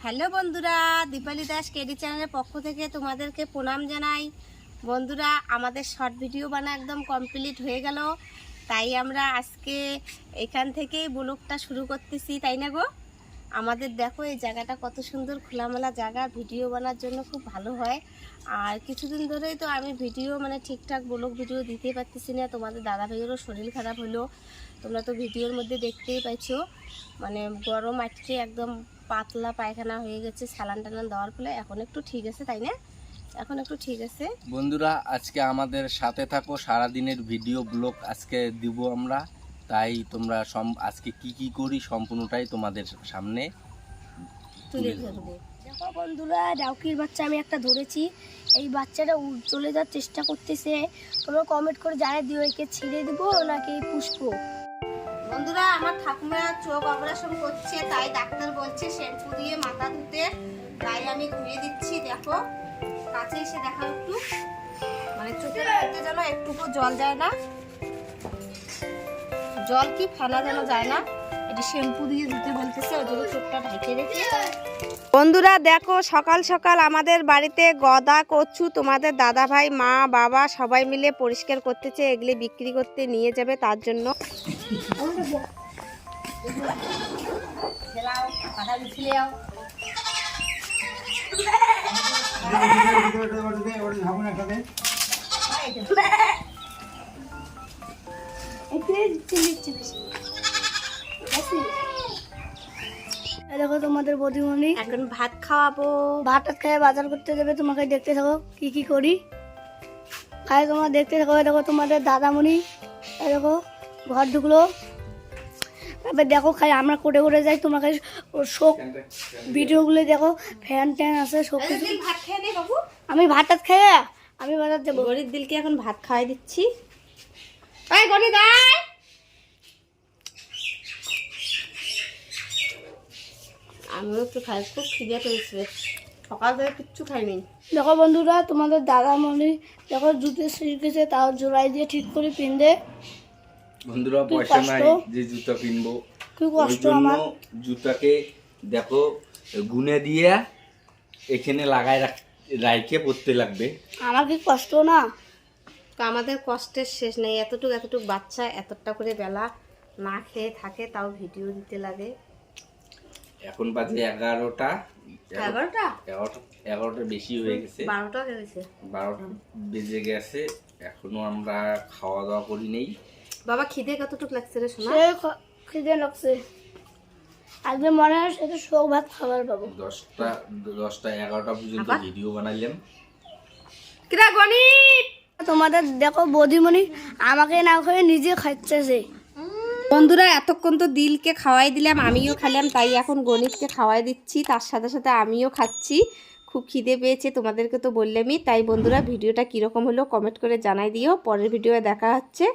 Hello বন্ধুরা, Dipali Das KD চ্যানেলের পক্ষ থেকে তোমাদেরকে প্রণাম জানাই। বন্ধুরা, আমাদের শর্ট ভিডিও বানা একদম কমপ্লিট হয়ে গেল, তাই আমরা আজকে এখান থেকেই ব্লগটা শুরু করতেছি, তাই না গো? আমাদের দেখো এই জায়গাটা কত সুন্দর খোলামেলা জায়গা, ভিডিও বানার জন্য খুব ভালো হয়। আর কিছুদিন ধরেই তো আমি ভিডিও ঠিকঠাক ব্লগ ভিডিও দিতে পারতেছি না। তোমাদের দাদা ভাইয়েরও শরীর খারাপ হলো, তোমরা তো ভিডিওর মধ্যে দেখতেই পাইছো। গরম আটকে একদম পাতলা পায়খানা হয়ে গেছে, স্যালান টালান দেওয়ার ফলে এখন একটু ঠিক আছে, তাই না? এখন একটু ঠিক আছে। বন্ধুরা, আজকে আমাদের সাথে থাকো, সারাদিনের ভিডিও ব্লগ আজকে দিব আমরা। তাই তোমরা আজকে কি করি সম্পূর্ণটাই তোমাদের সামনে তুলে ধরবো। দেখো বন্ধুরা, ডাউকির বাচ্চা আমি একটা ধরেছি। এই বাচ্চাটা চলে যাওয়ার চেষ্টা করতেছে। তোমরা কমেন্ট করে জানিয়ে দিও, একে ছেড়ে দেবো নাকি পুষবো। বন্ধুরা, আমার ঠাকুমা চোখ অপারেশন করছে, তাই ডাক্তার বলছে শ্যাম্পু দিয়ে মাথা ধুতে, তাই আমি ধুয়ে দিচ্ছি। দেখো কাছে এসে দেখা একটু, চোখের মধ্যে যেন একটুকু জল যায় না, জল কি ফেলা যেন যায় না, এটা শ্যাম্পু দিয়ে ধুতে বলতেছে, ওই জন্য চোখটা ঢেকে রেখে। বন্ধুরা দেখো, সকাল সকাল আমাদের বাড়িতে গদা কচু তোমাদের দাদা ভাই, মা, বাবা সবাই মিলে পরিষ্কার করতেছে, এগুলি বিক্রি করতে নিয়ে যাবে, তার জন্য। দেখো তোমাদের বৌদিমণি এখন ভাত খাওয়াবো। ভাত খেয়ে বাজার করতে যাবে, তোমাকে দেখতে থাকো কি করি। খাই তোমার দেখতে থাকো। দেখো তোমাদের দাদামণি, দেখো ঘর ঢুকলো। এবার দেখো খাই আমরা করে যাই, তোমাকে শোক ভিডিওগুলো দেখো, ফ্যান ট্যান আছে সব কিছু। ভাত খেয়ে নে বাবু। আমি ভাতটা খেয়ে আমি বাজার যাবো। গরিব দিলকে এখন ভাত খাওয়াই দিচ্ছি। এই গনি দাই, আমিও একটু খাই, খুব খিদে পেয়েছে, সকাল থেকে কিচ্ছু খাইনি। দেখো বন্ধুরা, তোমাদের দাদামণি দেখো জুতো শিখেছে, তাও জোড়াই দিয়ে ঠিক করে পিনবে। বন্ধুরা, কি পয়সা কষ্ট। নাই যে জুতা কিনবো, কি ওই কষ্ট জন্য আমার। জুতাকে দেখো গুনে দিয়ে এখানে লাগাই রাইখে পড়তে লাগবে। আমার কি কষ্ট না? তো আমাদের কষ্টের শেষ নেই, এতটুকু বাচ্চা এতটা করে বেলা না খেয়ে থাকে, তাও ভিডিও দিতে লাগে। এখন বাজে 11টা 11টা 11টা বেশি হয়ে গেছে, 12টা হয়ে গেছে। 12টা বেজে গেছে, এখনো আমরা খাওয়া দাওয়া করি নেই। বাবা খিদে কতটুকু লাগছে রে সোনা? সে খিদে লাগছে, আজকে মনে হয় সেটা শোক ভাত খাবার পাবো। 10টা 11টা পর্যন্ত আবার? ভিডিও বানাইলাম। কিরা গনি, তোমাদের দেখো বৌদিমণি আমাকে না খেয়ে নিজে খাচ্ছে। বন্ধুরা, এতক্ষণ তো দিলকে খাওয়াই দিলাম, আমিও খেলাম, তাই এখন গণিতকে খাওয়াই দিচ্ছি, তার সাথে সাথে আমিও খাচ্ছি। খুব খিদে পেয়েছে, তোমাদেরকে তো বললামই। তাই বন্ধুরা, ভিডিওটা কীরকম হলো কমেন্ট করে জানাই দিও। পরের ভিডিওয়ে দেখা হচ্ছে।